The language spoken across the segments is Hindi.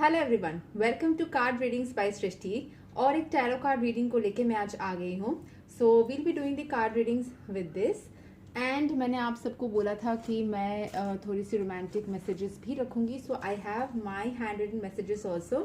Hello everyone, welcome to card readings by Srishti. और एक टैरो कार्ड रीडिंग को लेके मैं आज आ गई हूँ। So we'll be doing the card readings with this. एंड मैंने आप सबको बोला था कि मैं थोड़ी सी रोमांटिक मैसेजेस भी रखूंगी। So I have my hand written messages also.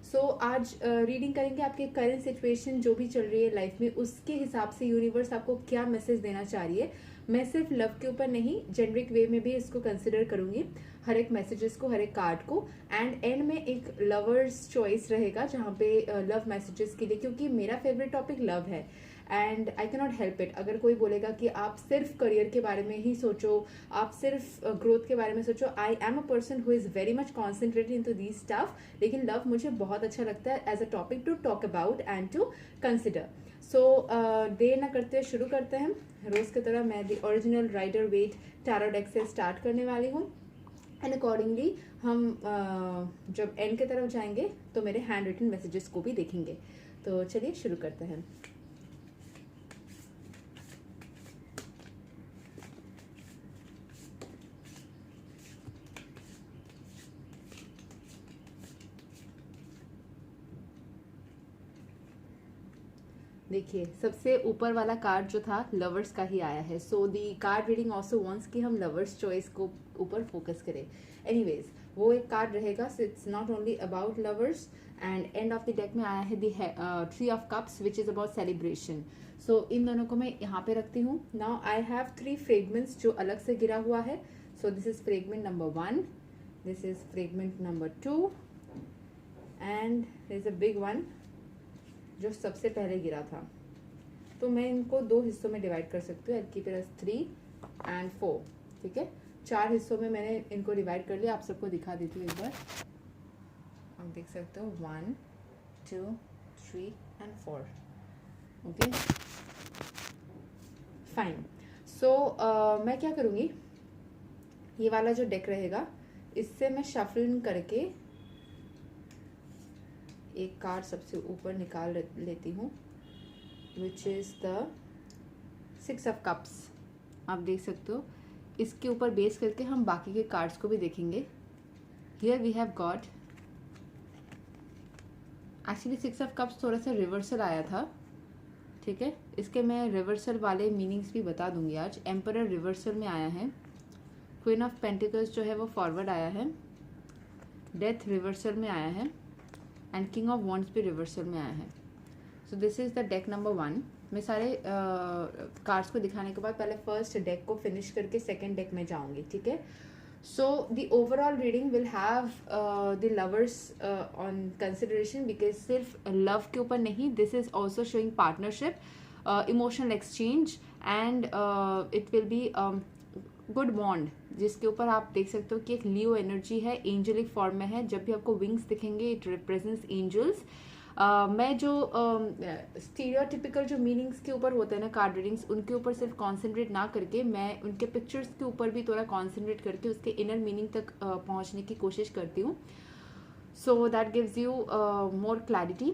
So आज रीडिंग करेंगे आपके करंट सिचुएशन जो भी चल रही है लाइफ में, उसके हिसाब से यूनिवर्स आपको क्या मैसेज देना चाह रही है। मैं सिर्फ लव के ऊपर नहीं, जेनरिक वे में भी इसको कंसिडर करूंगी, हर एक मैसेजेस को, हर एक कार्ड को। एंड में एक लवर्स चॉइस रहेगा जहाँ पे लव मैसेजेस के लिए, क्योंकि मेरा फेवरेट टॉपिक लव है and I can not help it. अगर कोई बोलेगा कि आप सिर्फ करियर के बारे में ही सोचो, आप सिर्फ ग्रोथ के बारे में सोचो, I am a person who is very much concentrated into these stuff, लेकिन लव मुझे बहुत अच्छा लगता है as a topic to talk about and to consider. So देर ना करते हुए शुरू करते हैं। रोज की तरह मैं the original Rider Waite tarot deck से स्टार्ट करने वाली हूँ एंड अकॉर्डिंगली हम जब एंड की तरफ जाएंगे तो मेरे हैंड रिटन मैसेजेस को भी देखेंगे। तो चलिए शुरू करते हैं। देखिए, सबसे ऊपर वाला कार्ड जो था लवर्स का ही आया है। सो दी कार्ड रीडिंग ऑल्सो वांट्स कि हम लवर्स चॉइस को ऊपर फोकस करें। एनीवेज, वो एक कार्ड रहेगा, so it's not only about lovers. And end of the deck में आया है the three of cups which is about celebration. So इन दोनों को मैं यहाँ पे रखती हूँ। नाउ आई हैव 3 फ्रेगमेंट्स जो अलग से गिरा हुआ है। So this is fragment number 1, this is fragment number 2 and this is a big one जो सबसे पहले गिरा था। तो मैं इनको 2 हिस्सों में डिवाइड कर सकती हूँ, एल 3 एंड 4। ठीक है, 4 हिस्सों में मैंने इनको डिवाइड कर लिया। आप सबको दिखा देती हूँ एक बार, आप देख सकते हो 1 2 3 एंड 4। Okay fine. सो मैं क्या करूँगी, ये वाला जो डेक रहेगा इससे मैं शफल करके एक कार्ड सबसे ऊपर निकाल लेती हूँ, which is the 6 of cups. आप देख सकते हो, इसके ऊपर बेस करके हम बाकी के कार्ड्स को भी देखेंगे। Here we have got, actually 6 of cups थोड़ा सा रिवर्सल आया था। ठीक है, इसके मैं रिवर्सल वाले मीनिंग्स भी बता दूंगी आज। एम्परर रिवर्सल में आया है, क्वीन ऑफ पेंटिकल्स जो है वो फॉरवर्ड आया है, डेथ रिवर्सल में आया है एंड किंग ऑफ वॉन्ड्स भी रिवर्सल में आया है। So this is the deck number 1। मैं सारे कार्ड्स को दिखाने के बाद पहले फर्स्ट डेक को फिनिश करके सेकेंड डेक में जाऊंगी। ठीक है, so the overall reading will have the lovers on consideration, because सिर्फ लव के ऊपर नहीं, this is also showing partnership, emotional exchange and it will be good bond, जिसके ऊपर आप देख सकते हो कि एक लियो एनर्जी है, एंजलिक फॉर्म में है। जब भी आपको विंग्स दिखेंगे इट रिप्रेजेंट्स एंजल्स। मैं जो स्टीरियोटिपिकल जो मीनिंग्स के ऊपर होते हैं ना कार्ड रीडिंग्स, उनके ऊपर सिर्फ कॉन्सेंट्रेट ना करके मैं उनके पिक्चर्स के ऊपर भी थोड़ा कॉन्सेंट्रेट करके उसके इनर मीनिंग तक पहुंचने की कोशिश करती हूँ। So that gives you more clarity.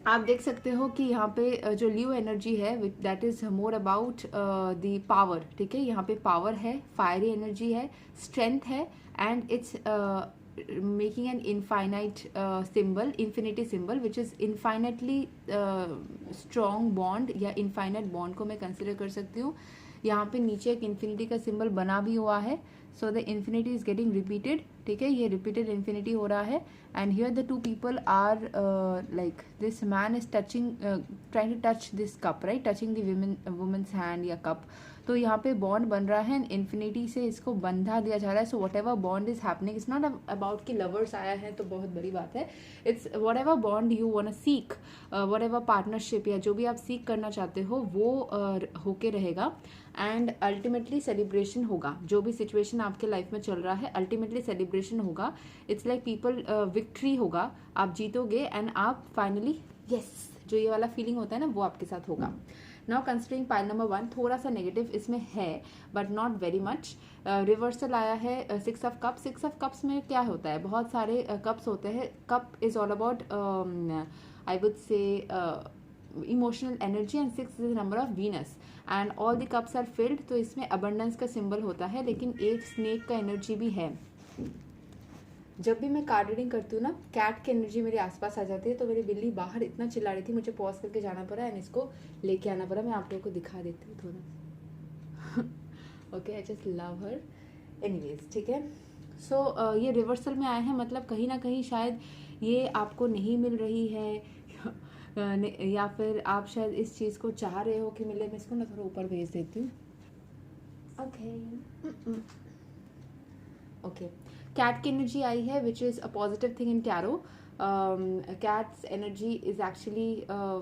आप देख सकते हो कि यहाँ पे जो लियो एनर्जी है that is more about the power. ठीक है, यहाँ पे पावर है, फायरी एनर्जी है, स्ट्रेंथ है and it's making an infinite symbol, infinity symbol, which is infinitely strong bond या इनफाइनाइट बॉन्ड को मैं कंसिडर कर सकती हूँ। यहाँ पे नीचे एक इन्फिनिटी का सिंबल बना भी हुआ है, so the infinity is getting repeated. ठीक है, ये रिपीटेड इन्फिनिटी हो रहा है and here the 2 people are like this man is touching, trying to touch this cup, right, touching the women's hand या कप। तो यहाँ पे बॉन्ड बन रहा है, इन्फिनिटी से इसको बंधा दिया जा रहा है। So whatever bond is happening, it's not about कि लवर्स आया है तो बहुत बड़ी बात है। It's whatever bond you want to seek, whatever partnership या जो भी आप सीख करना चाहते हो वो होके रहेगा एंड अल्टीमेटली सेलिब्रेशन होगा। जो भी सिचुएशन आपके लाइफ में चल रहा है अल्टीमेटली सेलिब्रेशन होगा। इट्स लाइक पीपल, विक्ट्री होगा, आप जीतोगे एंड आप फाइनली यस, जो ये वाला फीलिंग होता है ना वो आपके साथ होगा। नाउ कंसिडरिंग पाइल नंबर 1, थोड़ा सा नेगेटिव इसमें है but not very much. Reversal आया है 6 ऑफ कप्स। 6 ऑफ कप्स में क्या होता है, बहुत सारे कप्स होते हैं। Cup is all about I would say emotional energy and 6 is number of Venus and all the cups are filled. तो इसमें अबंडेंस का सिंबल होता है, लेकिन एक स्नेक का एनर्जी भी है। जब भी मैं कार्ड रीडिंग करती हूँ ना, कैट की एनर्जी मेरे आसपास आ जाती है, तो मेरी बिल्ली बाहर इतना चिल्ला रही थी, मुझे पॉज करके जाना पड़ा एंड इसको लेके आना पड़ा। मैं आप लोगों को दिखा देती हूँ थोड़ा। Okay, I just love her. Anyways, ठीक है। सो ये रिवर्सल में आए हैं, मतलब कहीं ना कहीं शायद ये आपको नहीं मिल रही है या फिर आप शायद इस चीज़ को चाह रहे हो कि मिले। मैं इसको ना थोड़ा ऊपर भेज देती हूँ। ओके ओके, कैट की एनर्जी आई है which is a positive thing in tarot. Cats energy is actually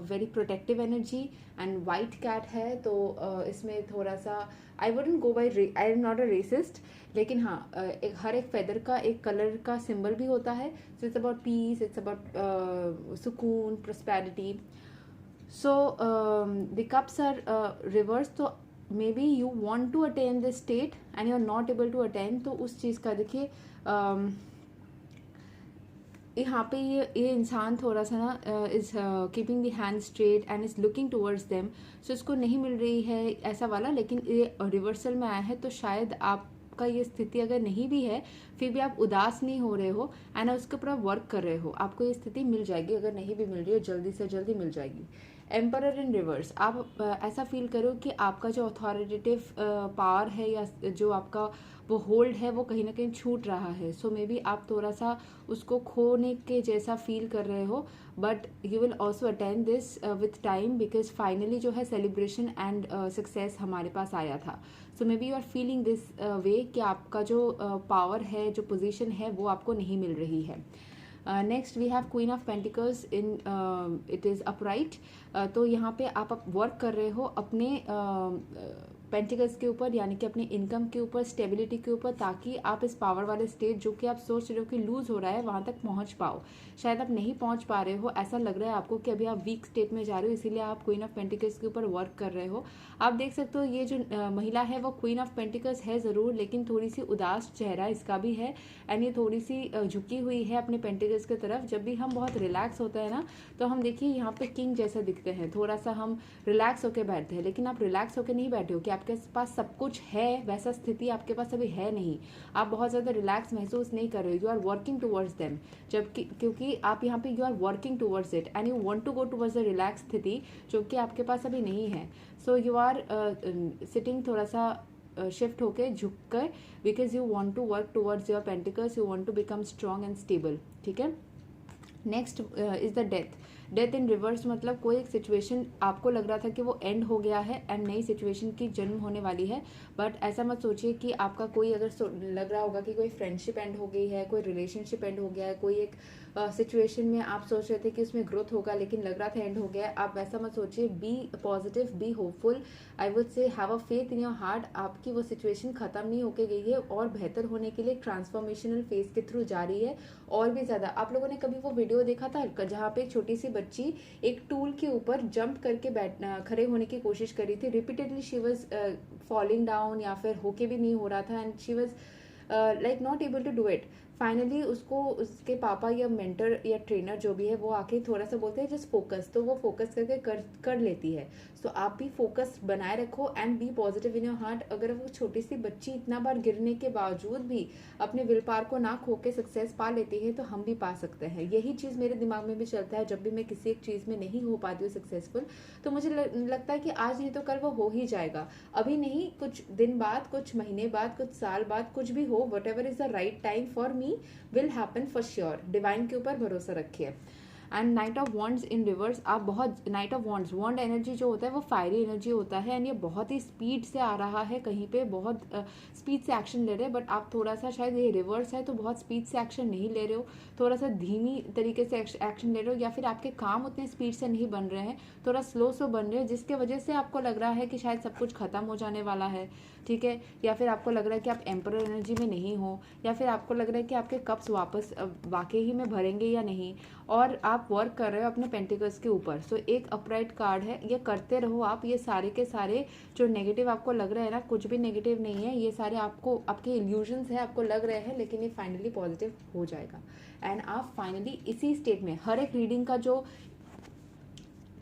very protective energy and white cat है, तो इसमें थोड़ा सा I wouldn't go by, I am not a racist, लेकिन हाँ हर एक फेदर का एक कलर का सिंबल भी होता है। So it's about peace, it's about सुकून, prosperity. So the cups are reverse, तो maybe you want to attain this state and you are not able to attain. तो उस चीज़ का देखिए यहाँ पे ये इंसान थोड़ा सा ना is keeping the hand straight and is looking towards them. So इसको नहीं मिल रही है ऐसा वाला, लेकिन ये रिवर्सल में आया है, तो शायद आपका ये स्थिति अगर नहीं भी है फिर भी आप उदास नहीं हो रहे हो एंड उसके ऊपर आप वर्क कर रहे हो, आपको ये स्थिति मिल जाएगी। अगर नहीं भी मिल रही है जल्दी से जल्दी मिल जाएगी। एम्परर इन रिवर्स, आप ऐसा फील करो कि आपका जो अथॉरिटेटिव पावर है या जो आपका वो होल्ड है वो कहीं ना कहीं छूट रहा है। सो मे बी आप थोड़ा सा उसको खोने के जैसा फील कर रहे हो, but you will also attend this with time, because finally जो है सेलिब्रेशन एंड सक्सेस हमारे पास आया था। So maybe you are feeling this way कि आपका जो पावर है, जो पोजीशन है, वो आपको नहीं मिल रही है। Next we have queen of pentacles in it is upright. तो यहाँ पे आप वर्क कर रहे हो अपने पेंटिकल्स के ऊपर, यानी कि अपनी इनकम के ऊपर, स्टेबिलिटी के ऊपर, ताकि आप इस पावर वाले स्टेज जो कि आप सोच रहे हो कि लूज हो रहा है वहाँ तक पहुँच पाओ। शायद आप नहीं पहुँच पा रहे हो, ऐसा लग रहा है आपको कि अभी आप वीक स्टेट में जा रहे हो, इसीलिए आप क्वीन ऑफ पेंटिकल्स के ऊपर वर्क कर रहे हो। आप देख सकते हो ये जो महिला है वो क्वीन ऑफ पेंटिकल्स है ज़रूर, लेकिन थोड़ी सी उदास चेहरा इसका भी है एंड ये थोड़ी सी झुकी हुई है अपने पेंटिकल्स की तरफ। जब भी हम बहुत रिलैक्स होता है ना, तो हम देखिए यहाँ पे किंग जैसा दिखते हैं, थोड़ा सा हम रिलैक्स होकर बैठते हैं, लेकिन आप रिलैक्स होकर नहीं बैठे हो कि आपके पास सब कुछ है, वैसा स्थिति आपके पास अभी है नहीं। आप बहुत ज़्यादा रिलैक्स महसूस नहीं कर रहे हो, you are working towards them, जबकि क्योंकि आप यहाँ पे you are working towards it and you want to go towards the relax स्थिति जो कि आपके पास अभी नहीं है। सो यू आर सिटिंग थोड़ा सा शिफ्ट होके झुक कर, because you want to work towards your pentacles, you want to become strong and stable, ठीक है। Next is the death. Death in reverse मतलब कोई एक सिचुएशन आपको लग रहा था कि वो एंड हो गया है एंड नई सिचुएशन की जन्म होने वाली है, बट ऐसा मत सोचिए कि आपका कोई अगर लग रहा होगा कि कोई फ्रेंडशिप एंड हो गई है, कोई रिलेशनशिप एंड हो गया है, कोई एक सिचुएशन में आप सोच रहे थे कि उसमें ग्रोथ होगा लेकिन लग रहा था एंड हो गया है, आप वैसा मत सोचिए। Be positive, be hopeful, I would say have a faith in your heart. आपकी वो सिचुएशन खत्म नहीं होके गई है और बेहतर होने के लिए ट्रांसफॉर्मेशनल फेज के थ्रू जा रही है और भी ज़्यादा। आप लोगों ने कभी वो वीडियो देखा था जहाँ पे एक छोटी सी बच्ची एक टूल के ऊपर जंप करके खड़े होने की कोशिश कर रही थी, repeatedly she was falling down या फिर होके भी नहीं हो रहा था and she was like not able to do it. Finally उसको उसके पापा या मेंटर या ट्रेनर जो भी है वो आके थोड़ा सा बोलते हैं जस्ट फोकस, तो वो फोकस करके कर लेती है। सो आप भी फोकस बनाए रखो and be positive in your heart. अगर वो छोटी सी बच्ची इतना बार गिरने के बावजूद भी अपने विल पावर को ना खो के सक्सेस पा लेती है, तो हम भी पा सकते हैं। यही चीज़ मेरे दिमाग में भी चलता है जब भी मैं किसी एक चीज़ में नहीं हो पाती हूँ सक्सेसफुल, तो मुझे लगता है कि आज नहीं तो कल वो हो ही जाएगा। अभी नहीं, कुछ दिन बाद, कुछ महीने बाद, कुछ साल बाद, कुछ भी हो, whatever is the right time for me will happen for sure. Divine के ऊपर भरोसा रखिए। And knight of wands in reverse, आप बहुत knight of wands, wand energy जो होता है वो फायरी एनर्जी होता है एंड ये बहुत ही स्पीड से आ रहा है, कहीं पे बहुत स्पीड से एक्शन ले रहे हैं, बट आप थोड़ा सा शायद ये रिवर्स है तो बहुत स्पीड से एक्शन नहीं ले रहे हो, थोड़ा सा धीमी तरीके से एक्शन ले रहे हो, या फिर आपके काम उतने स्पीड से नहीं बन रहे हैं, थोड़ा स्लो बन रहे हैं, जिसके वजह से आपको लग रहा है कि शायद सब कुछ खत्म हो जाने वाला है, ठीक है। या फिर आपको लग रहा है कि आप एम्परर एनर्जी में नहीं हो, या फिर आपको लग रहा है कि आपके कप्स वापस वाकई ही में भरेंगे या नहीं, और आप वर्क कर रहे हो अपने पेंटिकल्स के ऊपर। सो एक अपराइट कार्ड है, ये करते रहो आप। ये सारे के सारे जो नेगेटिव आपको लग रहे हैं ना, कुछ भी नेगेटिव नहीं है, ये सारे आपको आपके इल्यूजन्स हैं, आपको लग रहे हैं, लेकिन ये फाइनली पॉजिटिव हो जाएगा एंड आप फाइनली इसी स्टेट में हर एक रीडिंग का जो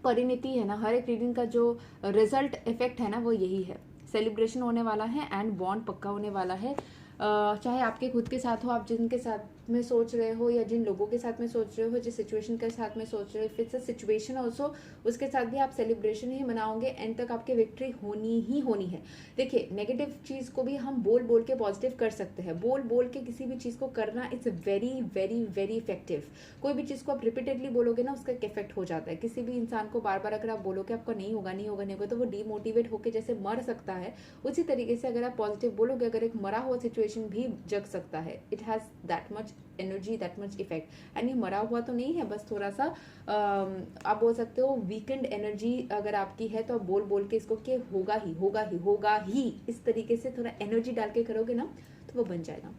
परिणति है ना, हर एक रीडिंग का जो रिजल्ट इफेक्ट है ना, वो यही है। सेलिब्रेशन होने वाला है एंड बॉन्ड पक्का होने वाला है, चाहे आपके खुद के साथ हो, आप जिनके साथ में सोच रहे हो या जिन लोगों के साथ में सोच रहे हो, जिस सिचुएशन के साथ में सोच रहे हो, if it's a situation also, उसके साथ भी आप सेलिब्रेशन ही मनाओगे, एंड तक आपकी विक्ट्री होनी ही होनी है। देखिए, नेगेटिव चीज़ को भी हम बोल बोल के पॉजिटिव कर सकते हैं। बोल बोल के किसी भी चीज़ को करना it's very very very effective. कोई भी चीज़ को आप रिपीटेडली बोलोगे ना, उसका एक इफेक्ट हो जाता है। किसी भी इंसान को बार बार अगर आप बोलोगे आपका नहीं होगा नहीं होगा नहीं होगा, तो वो डीमोटिवेट होकर जैसे मर सकता है, उसी तरीके से अगर आप पॉजिटिव बोलोगे, अगर एक मरा हुआ सिचुएशन भी जग सकता है। It has that much energy, that much effect. And ये मरा हुआ तो नहीं है, बस थोड़ा सा आप बोल सकते हो वीकेंड एनर्जी अगर आपकी है, तो आप बोल बोल के इसको कि होगा ही होगा ही होगा ही, इस तरीके से थोड़ा एनर्जी डाल के करोगे ना, तो वो बन जाएगा।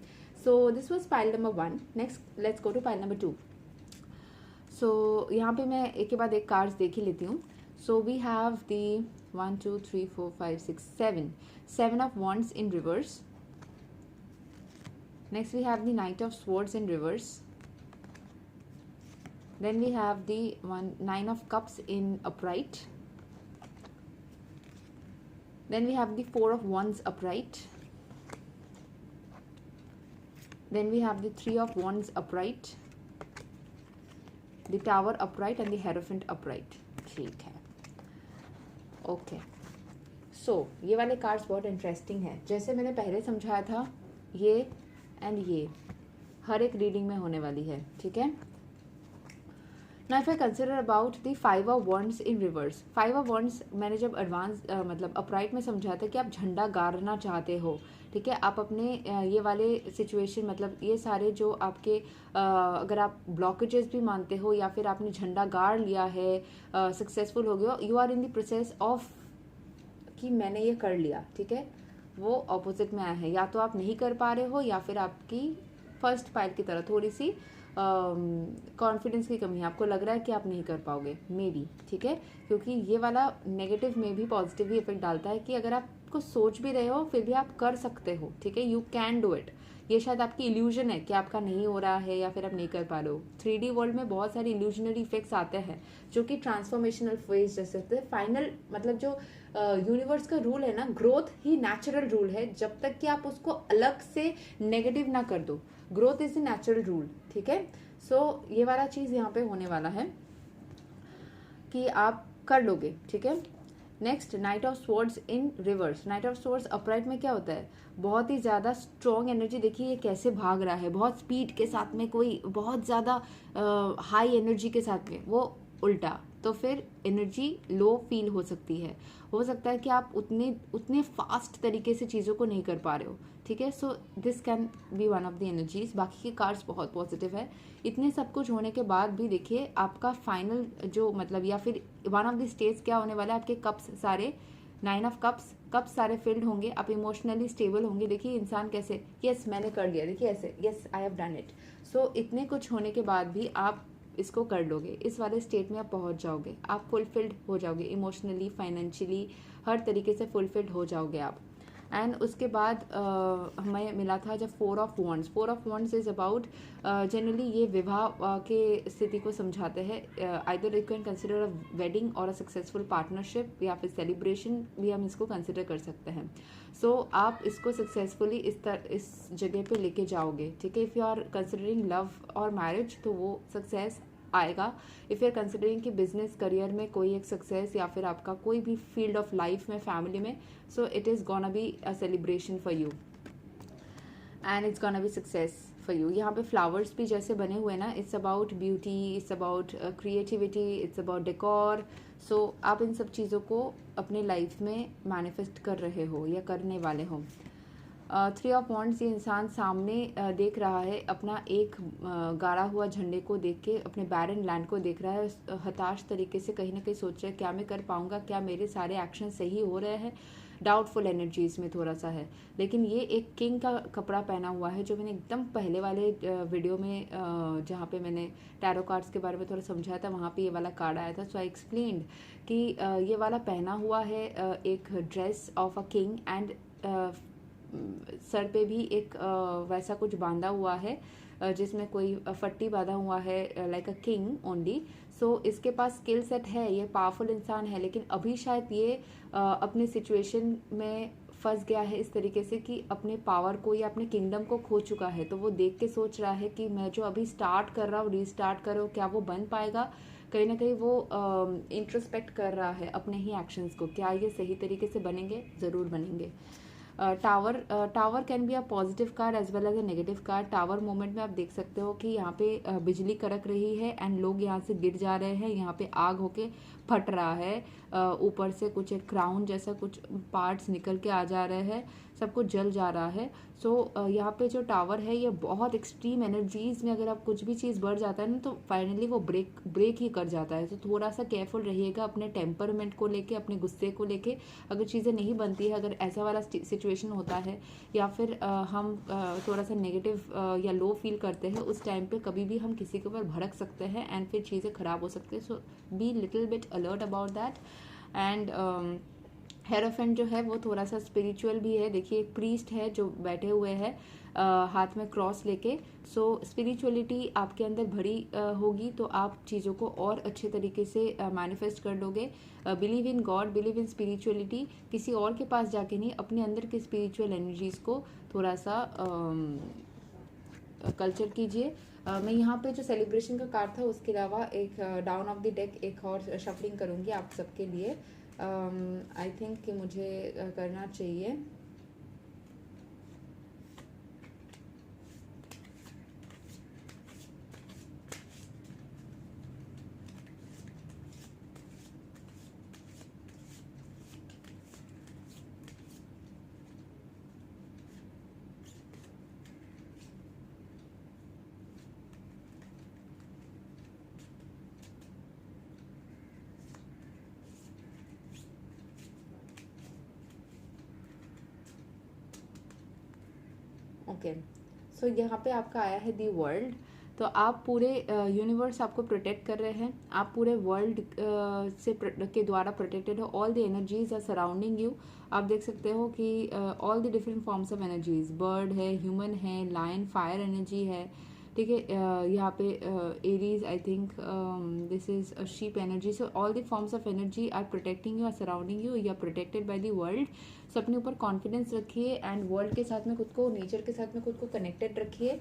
So this was pile number 1। Next let's go to pile number 2। So यहाँ पे मैं एक के बाद एक कार्ड्स देख ही लेती हूँ। So we have the 1 2 3 4 5 6 7 of wands in reverse. Next we have the Knight of Swords in reverse. Then we have the 9 of Cups in upright. Then we have the 4 of Wands upright. Then we have the 3 of Wands upright, the Tower upright and the Hierophant upright. ठीक है, ओके। सो ये वाले कार्ड्स बहुत इंटरेस्टिंग है। जैसे मैंने पहले समझाया था, ये एंड ये हर एक रीडिंग में होने वाली है, ठीक है। Now if I consider about the 5 of wands in reverse. 5 of wands मैंने जब एडवांस मतलब अपराइट में समझा था कि आप झंडा गाड़ना चाहते हो, ठीक है। आप अपने ये वाले सिचुएशन, मतलब ये सारे जो आपके अगर आप ब्लॉकेजेस भी मानते हो या फिर आपने झंडा गाड़ लिया है, सक्सेसफुल हो गया, you are in the process of कि मैंने ये कर लिया, ठीक है। वो ऑपोजिट में आया है, या तो आप नहीं कर पा रहे हो या फिर आपकी फर्स्ट पाइल की तरह थोड़ी सी कॉन्फिडेंस की कमी है, आपको लग रहा है कि आप नहीं कर पाओगे, मे बी, ठीक है। क्योंकि ये वाला नेगेटिव में भी पॉजिटिव भी इफेक्ट डालता है कि अगर आपको सोच भी रहे हो फिर भी आप कर सकते हो, ठीक है। You can do it. ये शायद आपकी इल्यूजन है कि आपका नहीं हो रहा है या फिर आप नहीं कर पा रहे हो। 3D वर्ल्ड में बहुत सारे इल्यूजनरी इफेक्ट्स आते हैं जो कि ट्रांसफॉर्मेशनल फेज जैसे होते हैं। फाइनल मतलब जो यूनिवर्स का रूल है ना, ग्रोथ ही नेचुरल रूल है, जब तक कि आप उसको अलग से नेगेटिव ना कर दो। Growth is the natural rule, ठीक है। सो ये वाला चीज़ यहाँ पे होने वाला है कि आप कर लोगे, ठीक है। Next, night of swords in reverse. Night of swords upright में क्या होता है, बहुत ही ज़्यादा स्ट्रॉन्ग एनर्जी। देखिए ये कैसे भाग रहा है, बहुत स्पीड के साथ में, कोई बहुत ज़्यादा हाई एनर्जी के साथ में, वो उल्टा, तो फिर एनर्जी लो फील हो सकती है। हो सकता है कि आप उतने फास्ट तरीके से चीज़ों को नहीं कर पा रहे हो, ठीक है। So this can be one of the energies. बाकी के कार्ड्स बहुत पॉजिटिव है। इतने सब कुछ होने के बाद भी देखिए आपका फाइनल जो मतलब या फिर वन ऑफ द स्टेज क्या होने वाला है, आपके कप्स सारे 9 ऑफ कप्स सारे फिल्ड होंगे, आप इमोशनली स्टेबल होंगे। देखिए इंसान कैसे, यस मैंने कर लिया, देखिए ऐसे, yes I have done it. So इतने कुछ होने के बाद भी आप इसको कर लोगे, इस वाले स्टेट में आप पहुंच जाओगे, आप फुलफिल्ड हो जाओगे, इमोशनली, फाइनेंशियली, हर तरीके से फुलफिल्ड हो जाओगे आप। एंड उसके बाद हमें मिला था जब 4 of wands. 4 of wands is about generally ये विवाह के स्थिति को समझाते हैं। Either you can consider a wedding और अ सक्सेसफुल पार्टनरशिप, या फिर सेलिब्रेशन भी हम इसको कंसिडर कर सकते हैं। सो आप इसको सक्सेसफुली इस जगह पे लेके जाओगे, ठीक है। If you are considering love और मैरिज तो वो सक्सेस आएगा। इफ़ यू आर कंसिडरिंग कि बिजनेस करियर में कोई एक सक्सेस, या फिर आपका कोई भी फील्ड ऑफ लाइफ में, फैमिली में, so it is gonna be a celebration for you and it's gonna be success for you. यहाँ पे फ्लावर्स भी जैसे बने हुए ना, it's about beauty, it's about creativity, it's about decor. सो आप इन सब चीज़ों को अपने लाइफ में मैनिफेस्ट कर रहे हो या करने वाले हो। 3 ऑफ वॉन्ड्स, ये इंसान सामने देख रहा है, अपना एक गाड़ा हुआ झंडे को देख के, अपने बैरन लैंड को देख रहा है, हताश तरीके से कहीं ना कहीं सोच रहा है क्या मैं कर पाऊंगा, क्या मेरे सारे एक्शन सही हो रहे हैं। डाउटफुल एनर्जी इसमें थोड़ा सा है। लेकिन ये एक किंग का कपड़ा पहना हुआ है, जो मैंने एकदम पहले वाले वीडियो में जहाँ पे मैंने टैरो कार्ड्स के बारे में थोड़ा समझाया था, वहाँ पे ये वाला कार्ड आया था। सो आई एक्सप्लेन्ड कि ये वाला पहना हुआ है एक dress of a king, and sir पे भी एक वैसा कुछ बांधा हुआ है जिसमें कोई फट्टी बांधा हुआ है, लाइक अ किंग ओनली। सो इसके पास स्किल सेट है, ये पावरफुल इंसान है, लेकिन अभी शायद ये अपने सिचुएशन में फंस गया है इस तरीके से कि अपने पावर को या अपने किंगडम को खो चुका है, तो वो देख के सोच रहा है कि मैं जो अभी स्टार्ट कर रहा हूँ, रीस्टार्ट कर रहा हूँ, क्या वो बन पाएगा। कहीं ना कहीं वो इंट्रोस्पेक्ट कर रहा है अपने ही एक्शंस को, क्या ये सही तरीके से बनेंगे, ज़रूर बनेंगे। Tower can be a positive card as well as a negative card. Tower moment में आप देख सकते हो कि यहाँ पे बिजली कड़क रही है एंड लोग यहाँ से गिर जा रहे हैं, यहाँ पे आग होके फट रहा है, ऊपर से कुछ एक क्राउन जैसा कुछ पार्ट्स निकल के आ जा रहे हैं, सब कुछ जल जा रहा है। सो यहाँ पे जो टावर है ये बहुत एक्सट्रीम एनर्जीज में, अगर आप कुछ भी चीज़ बढ़ जाता है ना तो फाइनली वो ब्रेक ही कर जाता है। तो थोड़ा सा केयरफुल रहिएगा अपने टेम्परमेंट को लेके, अपने गुस्से को लेके। अगर चीज़ें नहीं बनती है, अगर ऐसा वाला सिचुएशन होता है या फिर हम थोड़ा सा नेगेटिव या लो फील करते हैं, उस टाइम पे कभी भी हम किसी के ऊपर भड़क सकते हैं एंड फिर चीज़ें ख़राब हो सकती है। So be little bit alert about that. And hierophant जो है वो थोड़ा सा स्पिरिचुअल भी है। देखिए एक प्रीस्ट है जो बैठे हुए हैं हाथ में क्रॉस लेके। सो स्पिरिचुअलिटी आपके अंदर भरी होगी तो आप चीज़ों को और अच्छे तरीके से मैनिफेस्ट कर लोगे। Believe in God, believe in spirituality. किसी और के पास जाके नहीं, अपने अंदर की स्पिरिचुअल एनर्जीज को थोड़ा सा कल्चर कीजिए। मैं यहाँ पे जो सेलिब्रेशन का कार्ड था उसके अलावा एक डाउन ऑफ द डेक एक और शफलिंग करूँगी आप सबके लिए। आई थिंक कि मुझे करना चाहिए। ओके, सो यहाँ पे आपका आया है दी वर्ल्ड। तो आप पूरे यूनिवर्स आपको प्रोटेक्ट कर रहे हैं, आप पूरे वर्ल्ड से के द्वारा प्रोटेक्टेड हो। All the energies are surrounding you. आप देख सकते हो कि all the different forms of energies, bird है, ह्यूमन है, लायन, फायर एनर्जी है, ठीक है। यहाँ पे Aries, I think this is a sheep energy. So all the forms of energy are protecting you, are surrounding you, you are protected by the world. So अपने ऊपर कॉन्फिडेंस रखिए एंड वर्ल्ड के साथ में खुद को, नेचर के साथ में खुद को कनेक्टेड रखिए।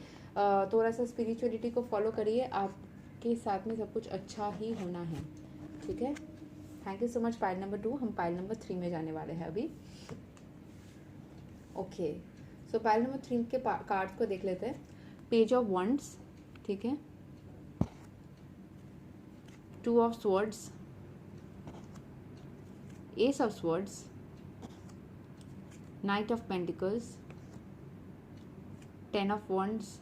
थोड़ा सा स्पिरिचुअलिटी को फॉलो करिए, आपके साथ में सब कुछ अच्छा ही होना है, ठीक है। Thank you so much pile number 2। हम पाइल नंबर 3 में जाने वाले हैं अभी। ओके, सो पाइल नंबर 3 के कार्ड्स को देख लेते हैं। पेज ऑफ वंड्स, ठीक है, 2 of swords, ace of swords, knight of pentacles, 10 of wands,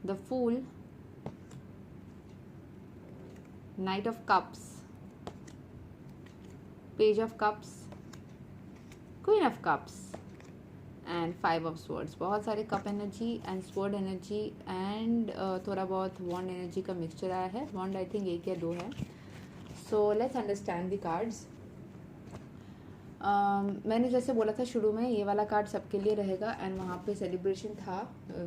the fool, knight of cups, page of cups, queen of cups and 5 of swords. बहुत सारे cup energy and sword energy and थोड़ा बहुत वॉन्ड एनर्जी का मिक्सचर आया है। वॉन्ड आई थिंक 1 या 2 है। So let's understand the cards. मैंने जैसे बोला था शुरू में, ये वाला कार्ड सबके लिए रहेगा एंड वहाँ पे सेलिब्रेशन था,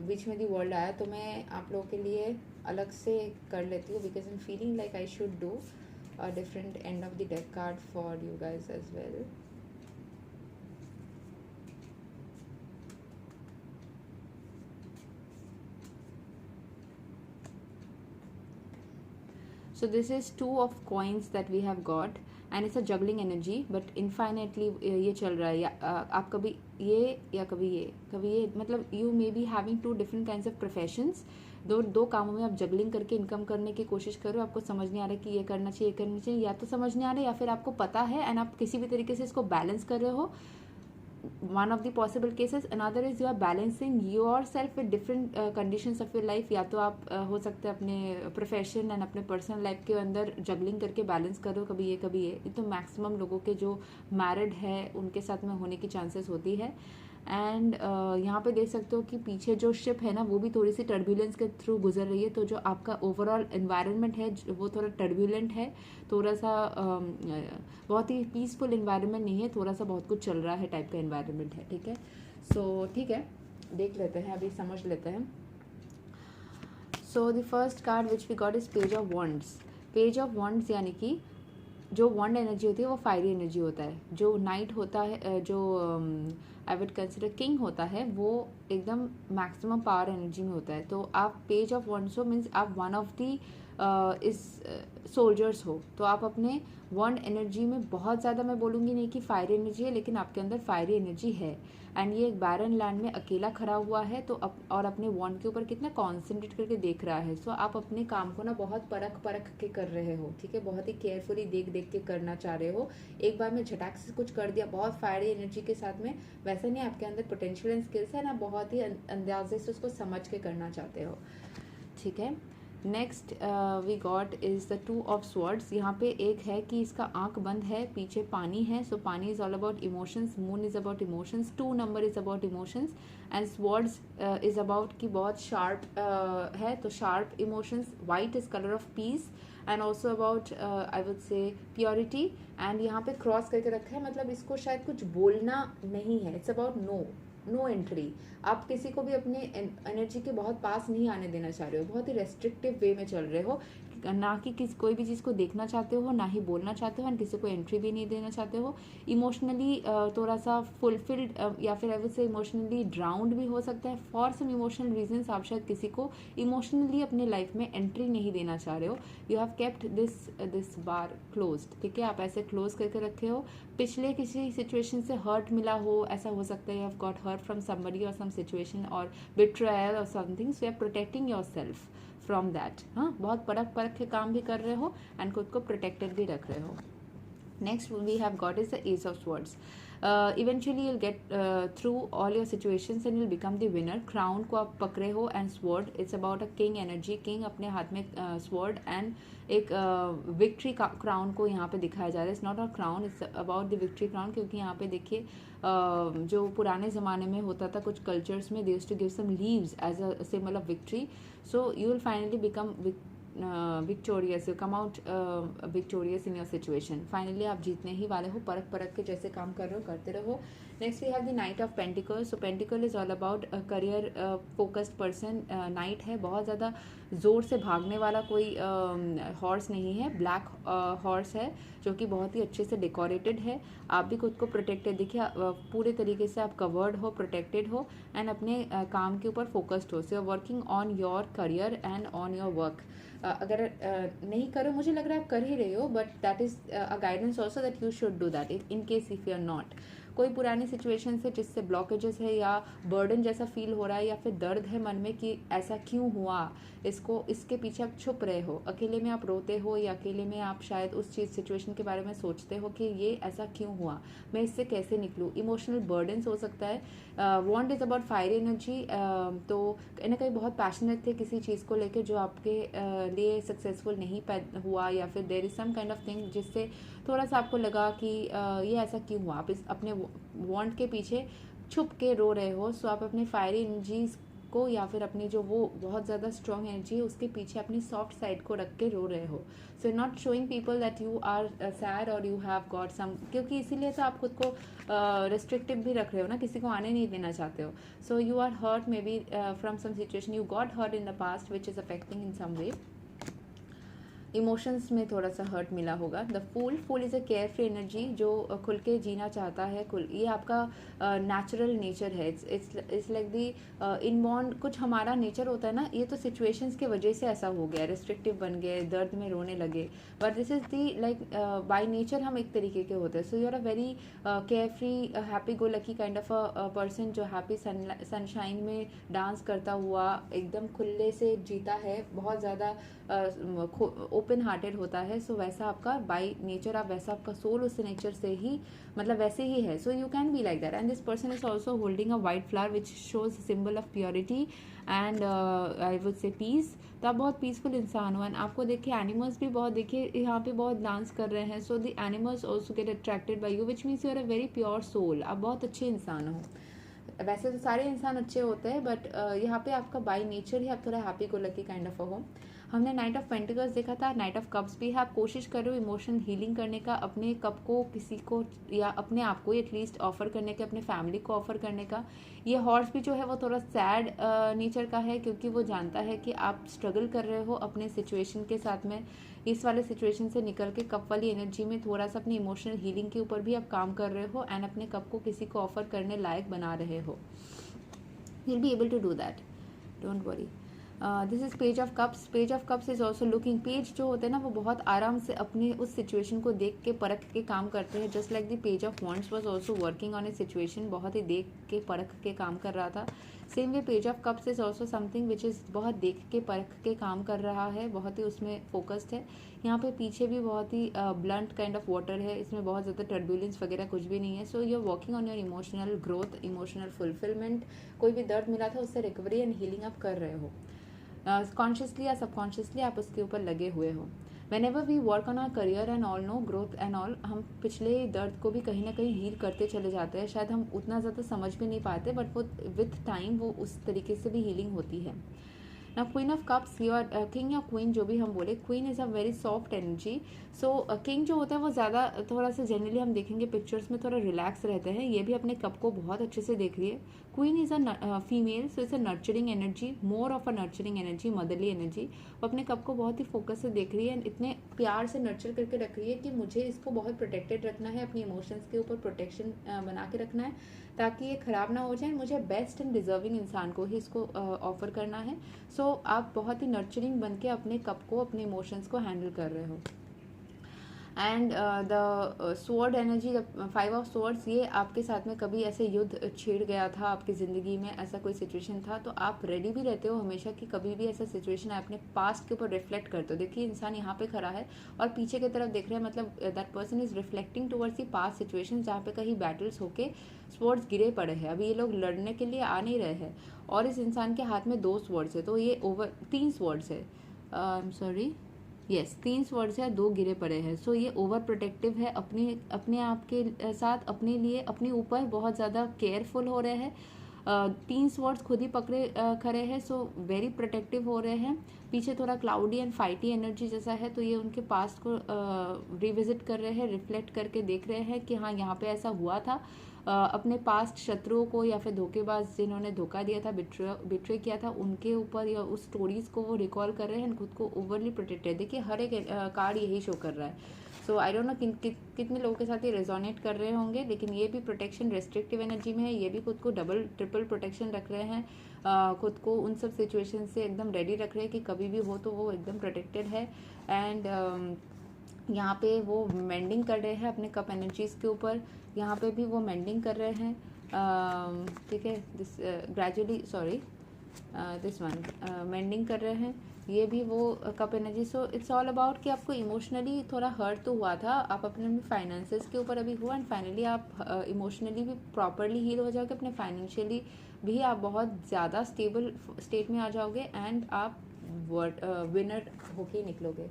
बीच में दी वर्ल्ड आया, तो मैं आप लोगों के लिए अलग से कर लेती हूँ because I am feeling like I should do a different end of the deck card for you guys as well. So this is 2 of coins that we have got and it's a juggling energy but infinitely ये चल रहा है। आप कभी ये या कभी ये, मतलब you may be having 2 different kinds of professions। दो कामों में आप जगलिंग करके इनकम करने की कोशिश कर रहे हो। आपको समझ नहीं आ रहा कि ये करना चाहिए, या तो समझ नहीं आ रहा है या फिर आपको पता है एंड आप किसी भी तरीके से इसको बैलेंस कर रहे हो। one of the possible cases, another is you are balancing yourself with different conditions of your life। या तो आप हो सकते हैं अपने प्रोफेशन एंड अपने पर्सनल लाइफ के अंदर जगलिंग करके बैलेंस करो, कभी ये तो मैक्सिमम लोगों के जो मैरिड है उनके साथ में होने की चांसेस होती है। एंड यहाँ पे देख सकते हो कि पीछे जो शिप है ना वो भी थोड़ी सी टर्बुलेंस के थ्रू गुजर रही है, तो जो आपका ओवरऑल एनवायरनमेंट है वो थोड़ा टर्बुलेंट है, थोड़ा सा बहुत ही पीसफुल एनवायरनमेंट नहीं है, थोड़ा सा बहुत कुछ चल रहा है टाइप का एनवायरनमेंट है, ठीक है। सो ठीक है, देख लेते हैं, अभी समझ लेते हैं। So the first card which we got is page of wands. Page of wands यानी कि जो वॉन्ड एनर्जी होती है वो फायरी एनर्जी होता है, जो नाइट होता है, जो आई वुड कंसिडर किंग होता है, वो एकदम मैक्सिमम पावर एनर्जी में होता है। तो आप पेज ऑफ वॉन्ड्स हो मीन्स आप वन ऑफ दी इस सोल्जर्स हो, तो आप अपने वॉन्ड एनर्जी में बहुत ज़्यादा, मैं बोलूँगी नहीं कि फायरी एनर्जी है, लेकिन आपके अंदर फायरी एनर्जी है। एंड ये एक बैरन लैंड में अकेला खड़ा हुआ है, तो और अपने वॉन्ड के ऊपर कितना कॉन्सेंट्रेट करके देख रहा है। सो आप अपने काम को ना बहुत परख परख के कर रहे हो, ठीक है, बहुत ही केयरफुली देख देख के करना चाह रहे हो। एक बार में झटाक से कुछ कर दिया बहुत फायरी एनर्जी के साथ में, वैसा नहीं, आपके अंदर पोटेंशियल एंड स्किल्स है ना, बहुत ही अंदाजे से उसको समझ के करना चाहते हो, ठीक है। Next we got is the two of swords. यहाँ पे एक है कि इसका आंख बंद है, पीछे पानी है, सो पानी is all about emotions, moon is about emotions, 2 number is about emotions, and swords is about कि बहुत शार्प है, तो sharp emotions, white is colour of peace and also about I would से प्योरिटी। एंड यहाँ पे क्रॉस करके रखा है, मतलब इसको शायद कुछ बोलना नहीं है, इट्स अबाउट नो एंट्री। आप किसी को भी अपने एनर्जी के बहुत पास नहीं आने देना चाह रहे हो, बहुत ही रेस्ट्रिक्टिव वे में चल रहे हो, ना कि कोई भी चीज़ को देखना चाहते हो, ना ही बोलना चाहते हो, एंड किसी को एंट्री भी नहीं देना चाहते हो। इमोशनली थोड़ा सा फुलफिल्ड या फिर आई वुड से इमोशनली ड्राउंड भी हो सकता है। फॉर सम इमोशनल रीजंस आप शायद किसी को इमोशनली अपने लाइफ में एंट्री नहीं देना चाह रहे हो। You have kept this bar closed, ठीक है, आप ऐसे क्लोज करके रखे हो। पिछले किसी सिचुएशन से हर्ट मिला हो, ऐसा हो सकता है, you have got hurt from somebody और सम सिचुएशन और बिट्रायल और something, so you are protecting yourself from that. हाँ, बहुत परख परख के काम भी कर रहे हो एंड खुद को प्रोटेक्टेड भी रख रहे हो। Next we have got is the ace of swords. Eventually you'll get through all your situations and you'll become the winner. Crown को आप पकड़े हो and sword, it's about a king energy, king अपने हाथ में स्वॉर्ड एंड एक विक्ट्री क्राउन को यहाँ पे दिखाया जा रहा है। It's not a crown, it's about the victory crown, क्योंकि यहाँ पे देखिए जो पुराने ज़माने में होता था कुछ कल्चर्स में, they used to give some leaves as a symbol of victory. So you will finally become victorious, you come out victorious in your situation. Finally आप जीतने ही वाले हो, परख परख के जैसे काम कर रहे हो करते रहो। Next we have the knight of pentacles. So pentacle is all about career focused person. Knight है, बहुत ज़्यादा ज़ोर से भागने वाला कोई हॉर्स नहीं है, ब्लैक हॉर्स है जो कि बहुत ही अच्छे से डेकोरेटेड है। आप भी खुद को प्रोटेक्टेड देखिए, पूरे तरीके से आप कवर्ड हो, प्रोटेक्टेड हो एंड अपने काम के ऊपर फोकस्ड हो। So you are working on your career and on your work. अगर नहीं करो, मुझे लग रहा है आप कर ही रहे हो, but that is a guidance also that you should do that in case if you are not. कोई पुरानी सिचुएशन से जिससे ब्लॉकेजेस है या बर्डन जैसा फील हो रहा है या फिर दर्द है मन में कि ऐसा क्यों हुआ, इसके पीछे आप छुप रहे हो, अकेले में आप रोते हो या अकेले में आप शायद उस चीज़ सिचुएशन के बारे में सोचते हो कि ये ऐसा क्यों हुआ, मैं इससे कैसे निकलूँ। इमोशनल बर्डन्स हो सकता है। Want is about fire energy, तो कहीं ना कहीं बहुत पैशनेट थे किसी चीज़ को लेकर जो आपके लिए सक्सेसफुल नहीं हुआ, या फिर there is some kind of thing जिससे थोड़ा सा आपको लगा कि ये ऐसा क्यों हुआ। आप इस अपने वॉन्ट के पीछे छुप के रो रहे हो। सो आप अपनी फायरी एनर्जीज को या फिर अपनी जो वो बहुत ज़्यादा स्ट्रॉन्ग एनर्जी है उसके पीछे अपनी सॉफ्ट साइड को रख के रो रहे हो। So not showing people that you are sad और यू हैव गॉट सम, क्योंकि इसीलिए तो आप खुद को रिस्ट्रिक्टिव भी रख रहे हो ना, किसी को आने नहीं देना चाहते हो। So you are hurt maybe from some situation, you got hurt in the past which is affecting in some way. Emotions में थोड़ा सा हर्ट मिला होगा। The fool is a care free energy जो खुल के जीना चाहता है, ये आपका नेचुरल नेचर है। इट्स लाइक दी इनबॉर्न, कुछ हमारा नेचर होता है ना, ये तो सिचुएशंस के वजह से ऐसा हो गया, रिस्ट्रिक्टिव बन गए, दर्द में रोने लगे, but this is the like by nature हम एक तरीके के होते हैं। So you are a very care free happy go lucky kind of a person जो हैप्पी सनशाइन में डांस करता हुआ एकदम खुले से जीता है, बहुत ज़्यादा ओपन हार्टेड होता है। सो वैसा आपका बाय नेचर, आप वैसा आपका सोल उस नेचर से ही मतलब वैसे ही है। So you can be like that and this person is also holding a white flower which shows symbol of purity and I would say peace. तो आप बहुत पीसफुल इंसान हो एंड आपको देखिए एनिमल्स भी बहुत, देखिए यहाँ पे बहुत डांस कर रहे हैं। So the animals also get attracted by you which means you are a very pure soul. आप बहुत अच्छे इंसान हो। वैसे तो सारे इंसान अच्छे होते हैं बट यहाँ पे आपका बाय नेचर ही आप थोड़ा happy go lucky kind of हो। हमने नाइट ऑफ पेंटिकल्स देखा था, नाइट ऑफ कप्स भी है। आप कोशिश करो इमोशन हीलिंग करने का, अपने कप को किसी को या अपने आप को एटलीस्ट ऑफर करने का, अपने फैमिली को ऑफर करने का। ये हॉर्स भी जो है वो थोड़ा सैड नेचर का है, क्योंकि वो जानता है कि आप स्ट्रगल कर रहे हो अपने सिचुएशन के साथ में। इस वाले सिचुएशन से निकल के कप वाली एनर्जी में थोड़ा सा अपनी इमोशनल हीलिंग के ऊपर भी आप काम कर रहे हो एंड अपने कप को किसी को ऑफर करने लायक बना रहे हो। You'll be able to do that, don't worry. This is page of cups. Page of cups is also looking. Page जो होते हैं ना वो बहुत आराम से अपनी उस सिचुएशन को देख के परख के काम करते हैं, just like the page of wands was also working on A situation, बहुत ही देख के परख के काम कर रहा था। Same way page of cups is also something which is बहुत देख के परख के काम कर रहा है, बहुत ही उसमें फोकस्ड है। यहाँ पे पीछे भी बहुत ही ब्लंट काइंड ऑफ वाटर है, इसमें बहुत ज़्यादा टर्बुलेंस वगैरह कुछ भी नहीं है। So you are working on your emotional growth, emotional fulfilment. कोई भी दर्द मिला था उससे रिकवरी एंड हीलिंग आप कर रहे हो, कॉन्शियसली या सबकॉन्शियसली आप उसके ऊपर लगे हुए हो। Whenever we work on our career and all no growth and all, हम पिछले दर्द को भी कहीं ना कहीं हील करते चले जाते हैं। शायद हम उतना ज़्यादा समझ भी नहीं पाते, बट वो विथ टाइम वो उस तरीके से भी हीलिंग होती है। ना queen of cups, your king या क्वीन जो भी हम बोले, queen is a very soft energy. So king जो होता है वो ज़्यादा थोड़ा सा जनरली हम देखेंगे पिक्चर्स में थोड़ा रिलैक्स रहते हैं, ये भी अपने कप को बहुत अच्छे से देख रही है। Queen is a female, so it's a nurturing energy, more of a nurturing energy, motherly energy. वो अपने कप को बहुत ही फोकस से देख रही है एंड इतने प्यार से नर्चर करके रख रही है कि मुझे इसको बहुत प्रोटेक्टेड रखना है, अपनी इमोशंस के ऊपर प्रोटेक्शन बना के रखना है ताकि ये ख़राब ना हो जाए। मुझे बेस्ट एंड डिजर्विंग इंसान को ही इसको ऑफर करना है। सो आप बहुत ही नर्चरिंग बन के अपने कप को, अपने इमोशंस को हैंडल कर रहे हो। And the sword energy, the 5 of swords, ये आपके साथ में कभी ऐसे युद्ध छिड़ गया था आपकी ज़िंदगी में, ऐसा कोई सिचुएशन था, तो आप रेडी भी रहते हो हमेशा कि कभी भी ऐसा सिचुएशन है अपने पास्ट के ऊपर रिफ्लेक्ट करते हो। देखिए इंसान यहाँ पे खड़ा है और पीछे की तरफ देख रहा है, मतलब that person is reflecting towards the past situation जहाँ पे कहीं बैटल्स होके स्वॉर्ड्स गिरे पड़े हैं। अभी ये लोग लड़ने के लिए आ नहीं रहे हैं और इस इंसान के हाथ में 2 स्वॉर्ड्स है, तो ये 3 स्वॉर्ड्स है, सॉरी यस 3 स्वॉर्ड्स है, 2 गिरे पड़े हैं। सो ये ओवर प्रोटेक्टिव है, अपने आप के साथ, अपने लिए, अपने ऊपर बहुत ज़्यादा केयरफुल हो रहे हैं। 3 स्वॉर्ड्स खुद ही पकड़े खड़े हैं, सो वेरी प्रोटेक्टिव हो रहे हैं। पीछे थोड़ा क्लाउडी एंड फाइटी एनर्जी जैसा है, तो ये उनके पास्ट को रिविजिट कर रहे हैं, रिफ्लेक्ट करके देख रहे हैं कि हाँ यहाँ पे ऐसा हुआ था। अपने पास्ट शत्रुओं को या फिर धोखेबाज जिन्होंने धोखा दिया था, बिट्रे किया था, उनके ऊपर या उस स्टोरीज को वो रिकॉल कर रहे हैं, खुद को ओवरली प्रोटेक्टेड। देखिए हर एक कार्ड यही शो कर रहा है। सो आई डोंट नो कितने लोगों के साथ ये रेजोनेट कर रहे होंगे, लेकिन ये भी प्रोटेक्शन रेस्ट्रिक्टिव एनर्जी में है, ये भी खुद को डबल ट्रिपल प्रोटेक्शन रख रहे हैं, खुद को उन सब सिचुएशन से एकदम रेडी रख रहे हैं कि कभी भी हो तो वो एकदम प्रोटेक्टेड है। एंड यहाँ पे वो मेंडिंग कर रहे हैं अपने कप एनर्जीज़ के ऊपर, यहाँ पे भी वो मेंडिंग कर रहे हैं, ठीक है, this gradually sorry this one mending कर रहे हैं, ये भी वो cup energy. So it's all about कि आपको इमोशनली थोड़ा हर्ट तो हुआ था, आप अपने फाइनेंसेस के ऊपर अभी हुआ एंड फाइनली आप इमोशनली भी प्रॉपरली हील हो जाओगे, अपने फाइनेंशियली भी आप बहुत ज़्यादा स्टेबल स्टेट में आ जाओगे एंड आप विनर होके निकलोगे।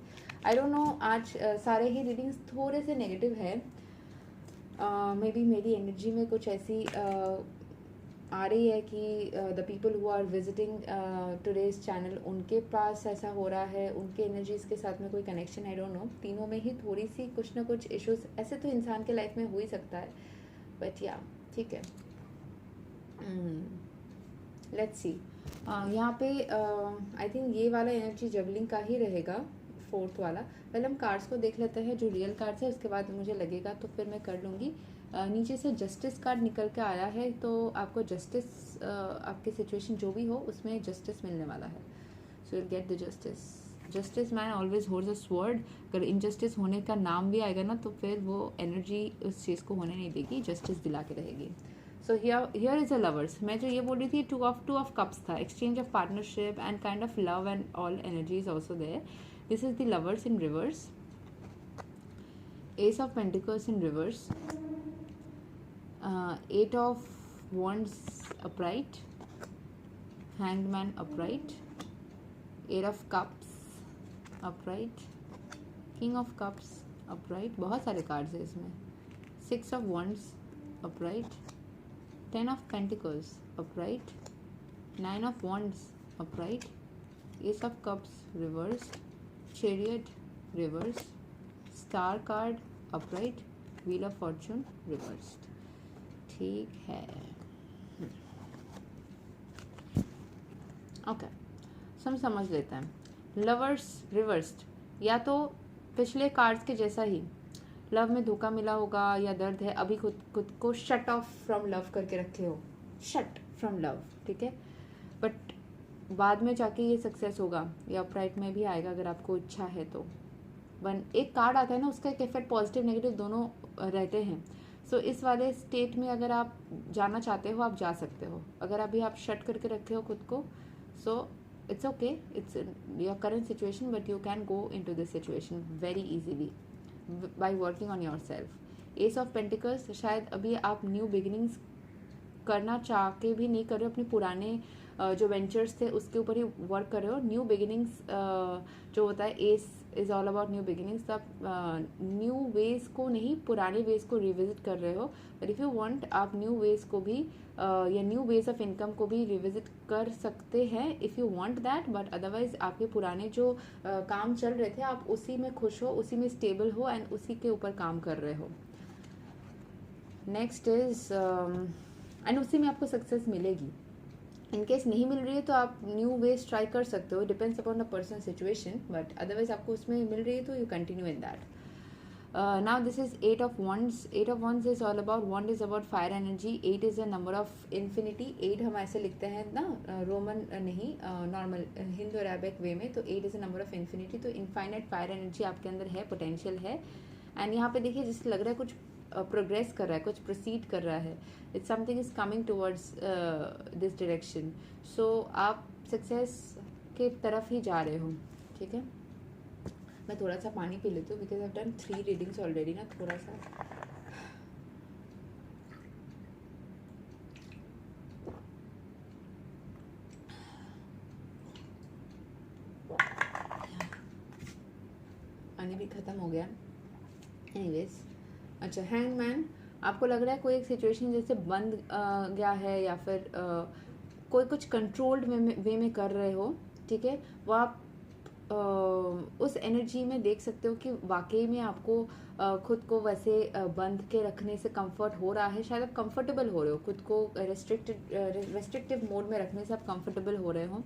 आई डोंट नो आज सारे ही रीडिंग्स थोड़े से नेगेटिव है, मे बी मेरी एनर्जी में कुछ ऐसी आ रही है कि the people who are visiting today's channel उनके पास ऐसा हो रहा है, उनके एनर्जीज़ के साथ में कोई कनेक्शन, आई डोंट नो, तीनों में ही थोड़ी सी कुछ ना कुछ इश्यूज ऐसे तो इंसान के लाइफ में हो ही सकता है, बट या ठीक है। लेट्स सी, यहाँ पे आई थिंक ये वाला एनर्जी जबलिंग का ही रहेगा, 4th वाला। पहले हम कार्ड्स को देख लेते हैं जो रियल कार्ड्स है, उसके बाद मुझे लगेगा तो फिर मैं कर लूँगी। नीचे से जस्टिस कार्ड निकल के आया है, तो आपको जस्टिस, आपकी सिचुएशन जो भी हो उसमें जस्टिस मिलने वाला है। So you get the justice. Justice man always holds a sword. अगर इनजस्टिस होने का नाम भी आएगा ना तो फिर वो एनर्जी उस चीज़ को होने नहीं देगी, जस्टिस दिला के रहेगी। So here is a lovers. मैं जो ये बोल रही थी 2 ऑफ कप्स था, exchange of partnership and kind of love and all energy is also there. This is the lovers in reverse, ace of pentacles in reverse, 8 of wands upright, hanged man upright, 8 of cups upright, king of cups upright, बहुत सारे कार्ड्स है इसमें, 6 of wands upright, 10 of pentacles upright, 9 of wands upright, S of cups reverse, chariot reverse, star card upright, wheel of Fortune reversed. ठीक है, ओके, हम समझ लेते हैं। लवर्स रिवर्स्ड, या तो पिछले कार्ड्स के जैसा ही लव में धोखा मिला होगा या दर्द है, अभी खुद को शट ऑफ फ्रॉम लव करके रखे हो, शट फ्रॉम लव, ठीक है, बट बाद में जाके ये सक्सेस होगा, या अपराइट में भी आएगा अगर आपको इच्छा है तो। वन एक कार्ड आता है ना, उसका एक इफेक्ट पॉजिटिव नेगेटिव दोनों रहते हैं। सो इस वाले स्टेट में अगर आप जाना चाहते हो आप जा सकते हो। अगर अभी आप शट करके रखे हो खुद को, सो it's okay, it's your current situation, but you can go into this situation very easily by working on yourself. Ace of Pentacles, शायद अभी आप न्यू बिगिनिंग्स करना चाह के भी नहीं कर रहे हो, अपने पुराने जो वेंचर्स थे उसके ऊपर ही वर्क कर रहे हो। न्यू बिगिनिंग्स जो होता है, S is all about new beginnings. आप न्यू वेज को नहीं, पुराने वेज को रिविजिट कर रहे हो। बट इफ़ यू वांट, आप न्यू वेज को भी या न्यू वेज ऑफ इनकम को भी रिविजिट कर सकते हैं if you want that. But otherwise आपके पुराने जो काम चल रहे थे, आप उसी में खुश हो, उसी में स्टेबल हो एंड उसी के ऊपर काम कर रहे हो। नेक्स्ट इज एंड उसी में आपको सक्सेस मिलेगी। इनकेस नहीं मिल रही है तो आप न्यू वेज ट्राई कर सकते हो, depends upon the person situation, but otherwise आपको उसमें मिल रही है तो you continue in that. Now this is 8 of Wands. 8 of Wands is all about, wand is about fire energy, 8 is a number of infinity. 8 हम ऐसे लिखते हैं ना, रोमन नहीं, नॉर्मल हिंदू अरेबिक वे में, तो 8 is a number of infinity. तो इनफाइनाइट फायर एनर्जी आपके अंदर है, पोटेंशियल है। एंड यहाँ पे देखिए, जिससे लग रहा है कुछ प्रोग्रेस कर रहा है, कुछ प्रोसीड कर रहा है, it's something is coming towards this direction. So आप सक्सेस के तरफ ही जा रहे हो, ठीक है। मैं थोड़ा सा पानी पी लेती हूँ because I have done 3 readings already ना, थोड़ा सा पानी भी ख़त्म हो गया। एनीवेज, अच्छा, हैंगमैन, आपको लग रहा है कोई एक सिचुएशन जैसे बंद गया है, या फिर कोई कुछ कंट्रोल्ड वे में कर रहे हो, ठीक है। वो आप उस एनर्जी में देख सकते हो कि वाकई में आपको खुद को वैसे बंद के रखने से कंफर्ट हो रहा है। शायद आप कंफर्टेबल हो रहे हो, खुद को रेस्ट्रिक्टिव मोड में रखने से आप कंफर्टेबल हो रहे हो।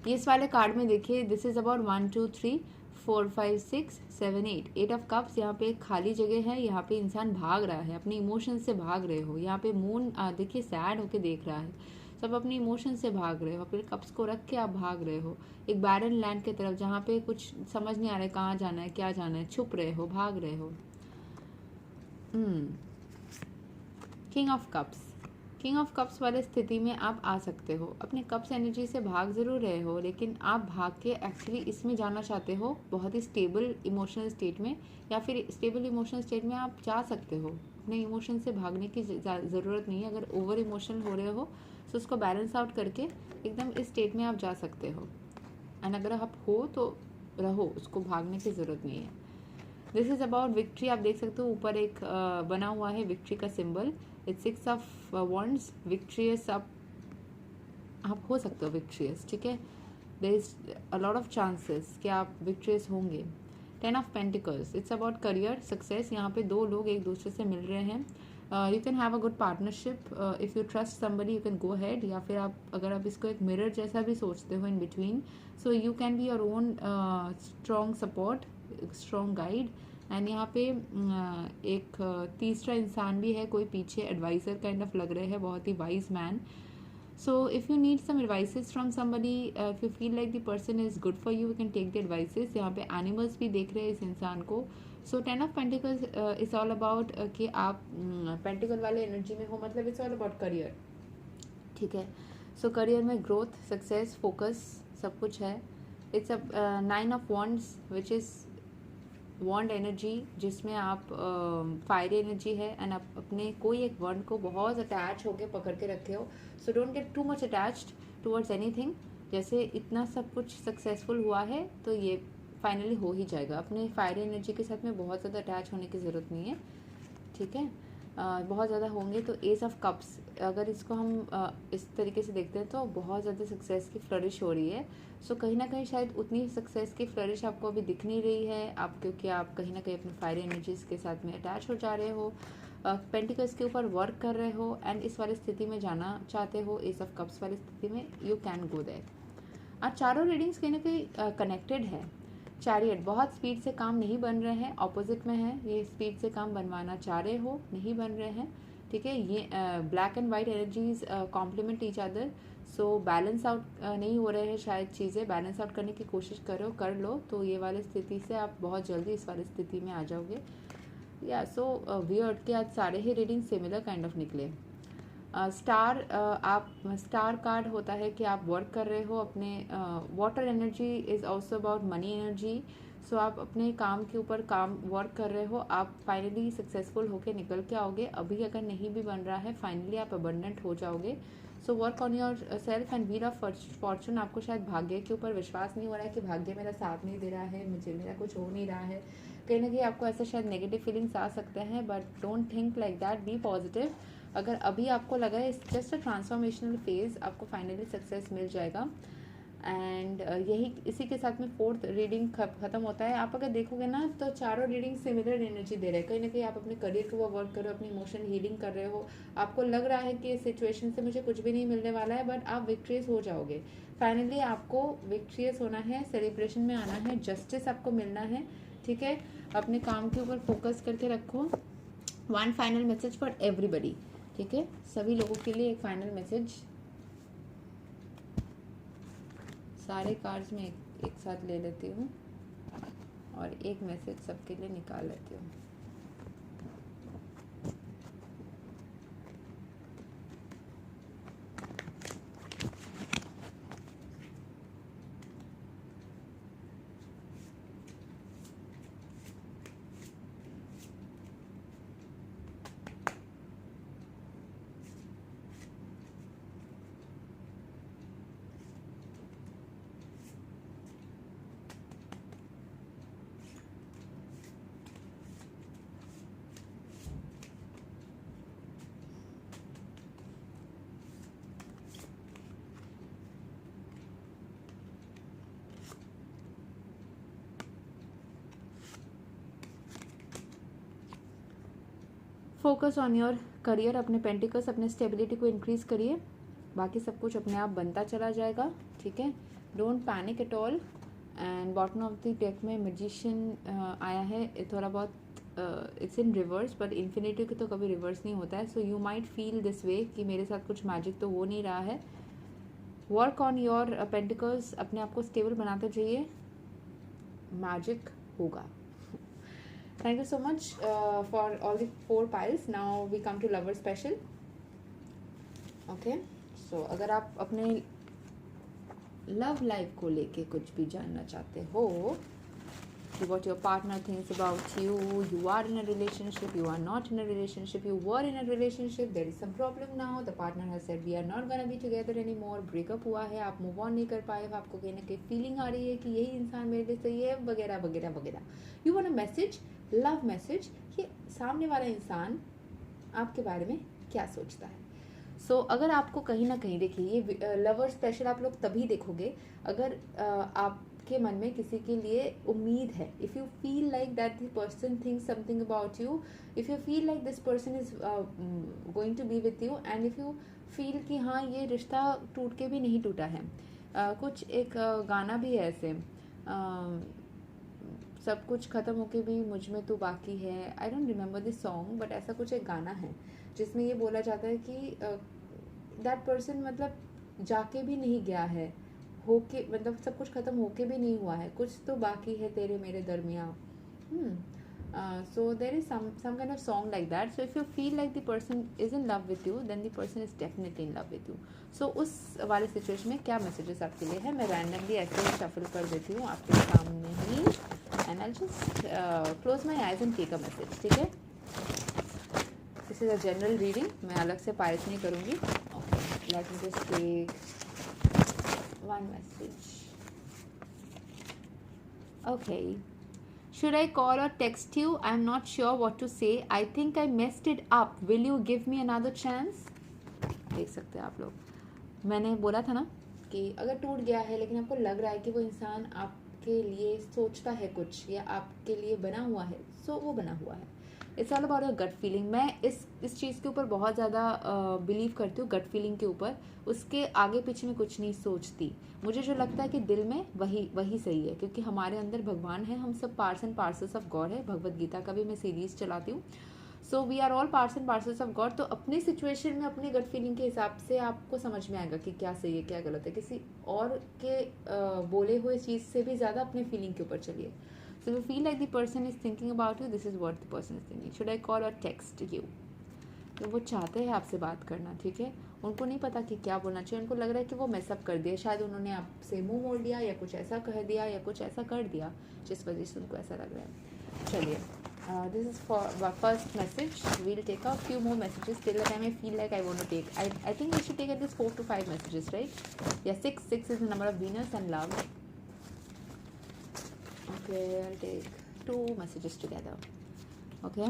ये इस वाले कार्ड में देखिए, this is about 1 2 3 4 5 6 7 8 8 of cups. यहाँ पे एक खाली जगह है, यहाँ पे इंसान भाग रहा है, अपने इमोशन से भाग रहे हो। यहाँ पे मून देखिए सैड होके देख रहा है, सब अपने इमोशन से भाग रहे हो, अपने कप्स को रख के आप भाग रहे हो एक बैरन लैंड की तरफ, जहाँ पे कुछ समझ नहीं आ रहा है कहाँ जाना है, क्या जाना है, छुप रहे हो, भाग रहे हो। King of cups, king of cups वाले स्थिति में आप आ सकते हो, अपने कप्स एनर्जी से भाग जरूर रहे हो, लेकिन आप भाग के एक्चुअली इसमें जाना चाहते हो, बहुत ही स्टेबल इमोशनल स्टेट में, या फिर स्टेबल इमोशनल स्टेट में आप जा सकते हो। अपने इमोशन से भागने की ज़रूरत नहीं है। अगर ओवर इमोशनल हो रहे हो तो उसको बैलेंस आउट करके एकदम इस स्टेट में आप जा सकते हो। एंड अगर आप हो तो रहो, उसको भागने की ज़रूरत नहीं है। This is about victory. आप देख सकते हो ऊपर एक बना हुआ है विक्ट्री का सिंबल, इट्स 6 ऑफ वॉन्ड्स। विक्ट्रियस आप हो सकते हो विक्ट्रियस, ठीक है। There is a lot of chances कि आप विक्ट्रियस होंगे। 10 of pentacles, it's about career success. यहाँ पे 2 लोग एक दूसरे से मिल रहे हैं। You can have a good partnership if you trust somebody, you can go had. या फिर आप अगर आप इसको एक मिरर जैसा भी सोचते हो in between, so you can be your own strong support, strong guide. And यहाँ पे एक तीसरा इंसान भी है, कोई पीछे एडवाइज़र काइंड ऑफ लग रहे हैं, बहुत ही wise man. So if you need some advices from somebody, if you feel like the person is good for you, you can take the advices. यहाँ पे animals भी देख रहे हैं इस इंसान को। So 10 of Pentacles is all about कि आप पेंटिकल वाले एनर्जी में हो, मतलब इट्स ऑल अबाउट करियर, ठीक है। सो करियर में ग्रोथ, सक्सेस, फोकस सब कुछ है। It's a 9 of wands which is wand energy, जिसमें आप फायर एनर्जी है एंड आप अपने कोई एक वॉन्ड को बहुत अटैच होकर पकड़ के रखे हो। So don't get too much attached towards anything. जैसे इतना सब कुछ सक्सेसफुल हुआ है तो ये फाइनली हो ही जाएगा। अपने फायर एनर्जी के साथ में बहुत ज़्यादा अटैच होने की ज़रूरत नहीं है, ठीक है। बहुत ज़्यादा होंगे तो एस ऑफ कप्स अगर इसको हम इस तरीके से देखते हैं तो बहुत ज़्यादा सक्सेस की फ्लरिश हो रही है। सो कहीं ना कहीं शायद उतनी सक्सेस की फ्लरिश आपको अभी दिख नहीं रही है, आप क्योंकि आप कहीं ना कहीं अपने फायर एनर्जीज़ के साथ में अटैच हो जा रहे हो, पेंटिकल्स के ऊपर वर्क कर रहे हो एंड इस वाली स्थिति में जाना चाहते हो, एस ऑफ कप्स वाली स्थिति में यू कैन गो देयर। आज चारों रीडिंग्स कहीं ना कहीं कनेक्टेड है। चैरियट बहुत स्पीड से काम नहीं बन रहे हैं, ऑपोजिट में है, ये स्पीड से काम बनवाना चाह रहे हो, नहीं बन रहे हैं, ठीक है। ये black and white energies complement each other, so balance out नहीं हो रहे हैं शायद चीज़ें, बैलेंस आउट करने की कोशिश करो, कर लो तो ये वाली स्थिति से आप बहुत जल्दी इस वाली स्थिति में आ जाओगे। या सो वियर्ड के आज सारे ही रीडिंग सिमिलर काइंड ऑफ निकले। स्टार आप स्टार कार्ड होता है कि आप वर्क कर रहे हो अपने, water energy is also about money energy. So आप अपने काम के ऊपर काम वर्क कर रहे हो, आप फाइनली सक्सेसफुल होके निकल के आओगे। अभी अगर नहीं भी बन रहा है फाइनली आप अबंडेंट हो जाओगे। So work on your self and wheel of Fortune. आपको शायद भाग्य के ऊपर विश्वास नहीं हो रहा है कि भाग्य मेरा साथ नहीं दे रहा है, मुझे मेरा कुछ हो नहीं रहा है, कहीं ना कहीं आपको ऐसा शायद नेगेटिव फीलिंग्स आ सकते हैं, but don't think like that, be positive. अगर अभी आपको लगा है it's just a transformational phase, आपको फाइनली सक्सेस मिल जाएगा। एंड यही इसी के साथ में फोर्थ रीडिंग खत्म होता है। आप अगर देखोगे ना तो चारों रीडिंग सिमिलर एनर्जी दे रहे हैं, कहीं ना कहीं आप अपने करियर के ऊपर वर्क कर रहे हो, अपनी इमोशन हीलिंग कर रहे हो, आपको लग रहा है कि इस सिचुएशन से मुझे कुछ भी नहीं मिलने वाला है, बट आप विक्ट्रियस हो जाओगे। फाइनली आपको विक्ट्रियस होना है, सेलिब्रेशन में आना है, जस्टिस आपको मिलना है, ठीक है। अपने काम के ऊपर फोकस करके रखो। One final message for everybody, ठीक है, सभी लोगों के लिए एक फाइनल मैसेज। सारे कार्ड्स में एक साथ ले लेती हूँ और एक मैसेज सबके लिए निकाल लेती हूँ। फोकस ऑन योर करियर, अपने पेंटिकल्स, अपने स्टेबिलिटी को इंक्रीज करिए, बाकी सब कुछ अपने आप बनता चला जाएगा, ठीक है। Don't panic at all. And bottom of the deck में मैजिशियन आया है, थोड़ा बहुत it's in reverse, but infinity के तो कभी रिवर्स नहीं होता है। So you might feel this way कि मेरे साथ कुछ मैजिक तो हो नहीं रहा है। वर्क ऑन योर पेंटिकल्स, अपने आप को स्टेबल बनाते जाइए, मैजिक होगा। Thank you so much for all the 4 piles. Now we come to lover special. Okay, so अगर आप अपने लव लाइफ को लेके कुछ भी जानना चाहते हो, what your partner thinks about you, you are in a relationship, you are not in a relationship, you were in a relationship, there is some problem now, the partner has said we are not gonna be together anymore, breakup हुआ है, आप move on नहीं कर पाए, आपको कहीं ना कहीं फीलिंग आ रही है कि यही इंसान मेरे लिए सही है, वगैरह वगैरह वगैरह। You want a message, love message, कि सामने वाला इंसान आपके बारे में क्या सोचता है। सो अगर आपको कहीं ना कहीं, देखिए ये लवर स्पेशल आप लोग तभी देखोगे अगर आपके मन में किसी के लिए उम्मीद है। If you feel like that the person thinks something about you, if you feel like this person is going to be with you, and if you feel कि हाँ ये रिश्ता टूट के भी नहीं टूटा है। कुछ एक गाना भी है ऐसे, सब कुछ ख़त्म होके भी मुझ में तो बाकी है, I don't remember this song, but ऐसा कुछ एक गाना है जिसमें ये बोला जाता है कि दैट पर्सन मतलब जाके भी नहीं गया है, होके मतलब सब कुछ ख़त्म होके भी नहीं हुआ है, कुछ तो बाकी है तेरे मेरे दरमियाँ। So there is some kind of song like that. So if you feel like the person is in love with you, then the person is definitely in love with you. So उस वाले सिचुएशन में क्या मैसेजेस आपके लिए है, मैं रैंडमली ऐसे शफल कर देती हूँ आपके सामने ही, and I'll just close my eyes and take a message, ठीक है। This is a general reading, मैं अलग से पायस नहीं करूँगी। Okay, let me just take one message. Okay. Should I call or text you? I'm not sure what to say. I think I messed it up. Will you give me another chance? देख सकते हैं आप लोग। मैंने बोला था ना कि अगर टूट गया है लेकिन आपको लग रहा है कि वो इंसान आपके लिए सोचता है कुछ या आपके लिए बना हुआ है, सो वो बना हुआ है। It's all about your gut feeling. मैं इस चीज़ के ऊपर बहुत ज़्यादा बिलीव करती हूँ, गट फीलिंग के ऊपर। उसके आगे पीछे में कुछ नहीं सोचती। मुझे जो लगता है कि दिल में वही सही है, क्योंकि हमारे अंदर भगवान है, हम सब parts and parcels of God है। भगवत गीता का भी मैं सीरीज चलाती हूँ। So we are all parts and parcels of God. तो अपनी सिचुएशन में अपनी गट फीलिंग के हिसाब से आपको समझ में आएगा कि क्या सही है क्या गलत है। किसी और के बोले हुए चीज़ से भी ज़्यादा अपने फीलिंग के ऊपर चलिए। So if you feel like the person is thinking about you, this is what the person is thinking. Should I call or text you? तो वो चाहते हैं आपसे बात करना, ठीक है। उनको नहीं पता कि क्या बोलना चाहिए, उनको लग रहा है कि वो मेसअप कर दिया, शायद उन्होंने आपसे मुंह मोड़ लिया या कुछ ऐसा कह दिया या कुछ ऐसा कर दिया जिस वजह से उनको ऐसा लग रहा है। चलिए, this is for first message. We'll take a few more messages till the time I feel like I want to take. I think we should take at least 4 to 5 messages, right? Yeah, 6 is the number of Venus and love. Okay, I'll take 2 messages together. Okay,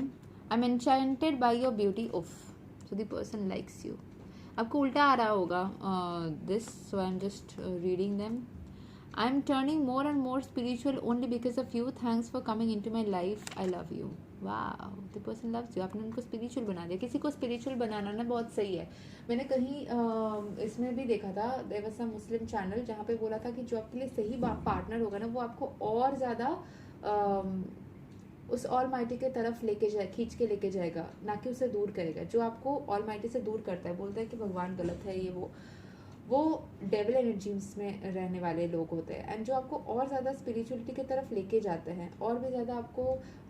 I'm enchanted by your beauty. Oof. So the person likes you. आपको उल्टा आ रहा होगा this, so I'm just reading them. I'm turning more and more spiritual only because of you. Thanks for coming into my life. I love you. Wow, the person loves you. आपने उनको स्पिरिचुअल बना दिया। किसी को स्पिरिचुअल बनाना ना बहुत सही है। मैंने कहीं इसमें भी देखा था, there was some Muslim channel जहाँ पे बोला था कि जो आपके लिए सही पार्टनर होगा ना, वो आपको और ज़्यादा उस ऑल माइटी के तरफ खींच के लेके जाएगा, ना कि उसे दूर करेगा। जो आपको ऑल माइटी से दूर करता है, बोलता है कि भगवान गलत है, ये वो डेविल एनर्जीज में रहने वाले लोग होते हैं। एंड जो आपको और ज़्यादा स्पिरिचुअलिटी की तरफ लेके जाते हैं, और भी ज़्यादा आपको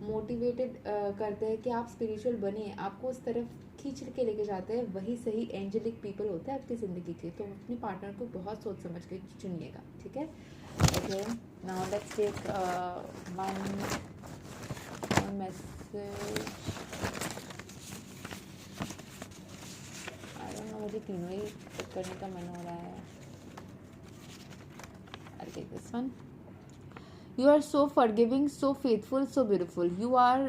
मोटिवेटेड करते हैं कि आप स्पिरिचुअल बनिए, आपको उस तरफ खींच के लेके जाते हैं, वही सही एंजेलिक पीपल होते हैं आपकी ज़िंदगी के। तो अपने पार्टनर को बहुत सोच समझ के चुनिएगा, ठीक है। Okay, now let's take one message. मुझे तीनों ही करने का मन हो रहा है। I'll take this one. You are so forgiving, so faithful, so beautiful. You are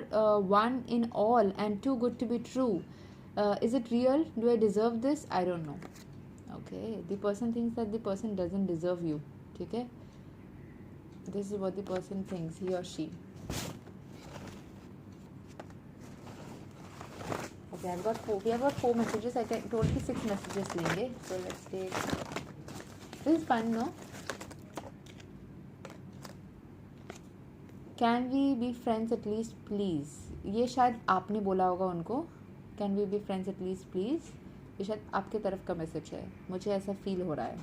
one in all and too good to be true. Is it real? Do I deserve this? I don't know. Okay, the person thinks that the person doesn't deserve you. ठीक है, this is what the person thinks, he or she. Okay, we have got 4 messages. I told you 6 messages लेंगे. So let's take. This is fun, no? Can we be friends at least, please? ये शायद आपने बोला होगा उनको. Can we be friends at least, please? ये शायद आपके तरफ का मैसेज है. मुझे ऐसा फील हो रहा है.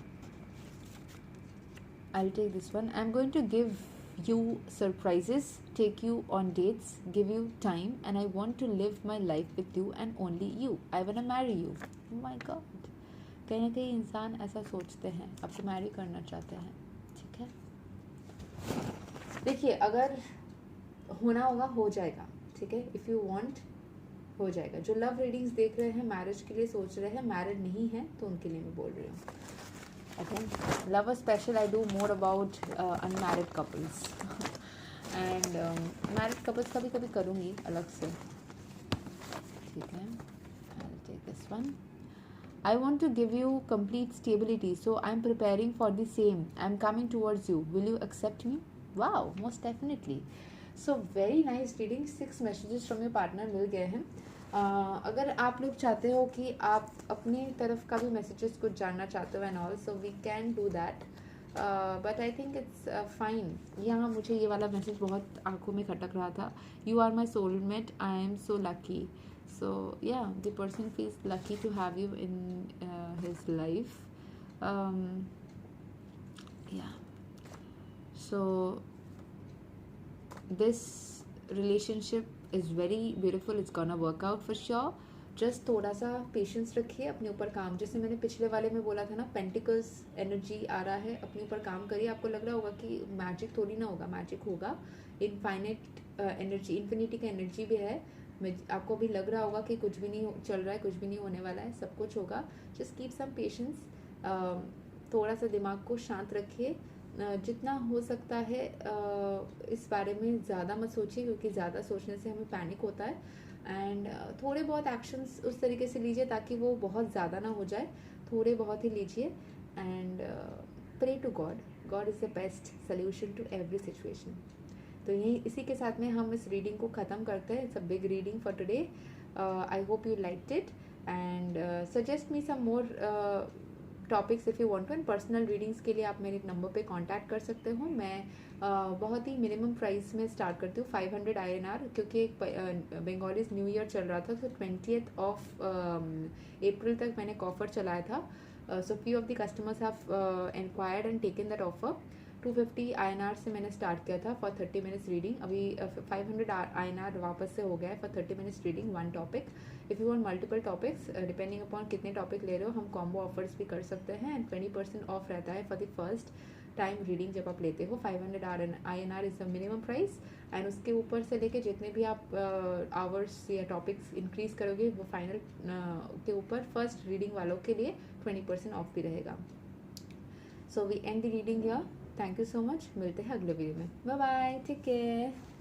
I'll take this one. I'm going to give you surprises, take you on dates, give you time, and I want to live my life with you and only you. I want to marry you. Oh my God. कहीं ना कहीं इंसान ऐसा सोचते हैं, आपको मैरी करना चाहते हैं, ठीक है। देखिए, अगर होना होगा हो जाएगा, ठीक है। इफ़ यू वांट हो जाएगा। जो लव रीडिंग्स देख रहे हैं, मैरिज के लिए सोच रहे हैं, मैरिड नहीं है, तो उनके लिए मैं बोल रही हूँ। Okay, Lover Special, I do more about unmarried couples and married couples कभी कभी करूँगी अलग से, ठीक है। I'll take this one. I want to give you complete stability, so I'm preparing for the same. I'm coming towards you. Will you accept me? Wow, most definitely. So very nice reading. 6 messages from your partner मिल गए हैं। अगर आप लोग चाहते हो कि आप अपनी तरफ का भी मैसेजेस कुछ जानना चाहते हो and all, so we can do that, but I think it's fine. यहाँ मुझे ये वाला मैसेज बहुत आंखों में खटक रहा था। You are my soulmate, I am so lucky. So या the person feels lucky to have you in his life. या so this relationship is very beautiful. It's gonna work out for sure. Just थोड़ा सा पेशेंस रखिए, अपने ऊपर काम, जैसे मैंने पिछले वाले में बोला था ना, पेंटिकल्स एनर्जी आ रहा है, अपने ऊपर काम करिए। आपको लग रहा होगा कि मैजिक थोड़ी ना होगा, मैजिक होगा। इनफाइनाइट एनर्जी, इन्फिनिटी का एनर्जी भी है। आपको भी लग रहा होगा कि कुछ भी नहीं चल रहा है, कुछ भी नहीं होने वाला है, सब कुछ होगा। Just keep some patience. थोड़ा सा दिमाग को शांत रखिए, जितना हो सकता है इस बारे में ज़्यादा मत सोचिए, क्योंकि ज़्यादा सोचने से हमें पैनिक होता है। एंड थोड़े बहुत एक्शंस उस तरीके से लीजिए ताकि वो बहुत ज़्यादा ना हो जाए, थोड़े बहुत ही लीजिए। And pray to God, God is the best solution to every situation. तो यही इसी के साथ में हम इस रीडिंग को ख़त्म करते हैं। It's a big reading for today. I hope you liked it and suggest me some more topics if you want to. And personal readings के लिए आप मेरे नंबर पे कांटेक्ट कर सकते हो। मैं बहुत ही मिनिमम प्राइस में स्टार्ट करती हूँ, 500 INR, क्योंकि एक बंगालीज न्यू ईयर चल रहा था, तो 20th of April तक मैंने एक ऑफ़र चलाया था। So few of the customers have inquired and taken that offer. 250 INR से मैंने स्टार्ट किया था फॉर 30 मिनट्स रीडिंग। अभी 500 INR वापस से हो गया है for 30 minutes reading, one topic. If you want multiple topics, depending upon कितने टॉपिक ले रहे हो, हम कॉम्बो ऑफर्स भी कर सकते हैं। एंड 20% ऑफ रहता है for the first time reading जब आप लेते हो। 500 INR is the minimum price. And उसके ऊपर से लेके जितने भी आप आवर्स या टॉपिक्स इंक्रीज़ करोगे, वो फाइनल के ऊपर फर्स्ट रीडिंग वालों के लिए 20% ऑफ भी रहेगा। So we end the reading here. Thank you so much. मिलते हैं अगले वीडियो में। Bye bye, take care.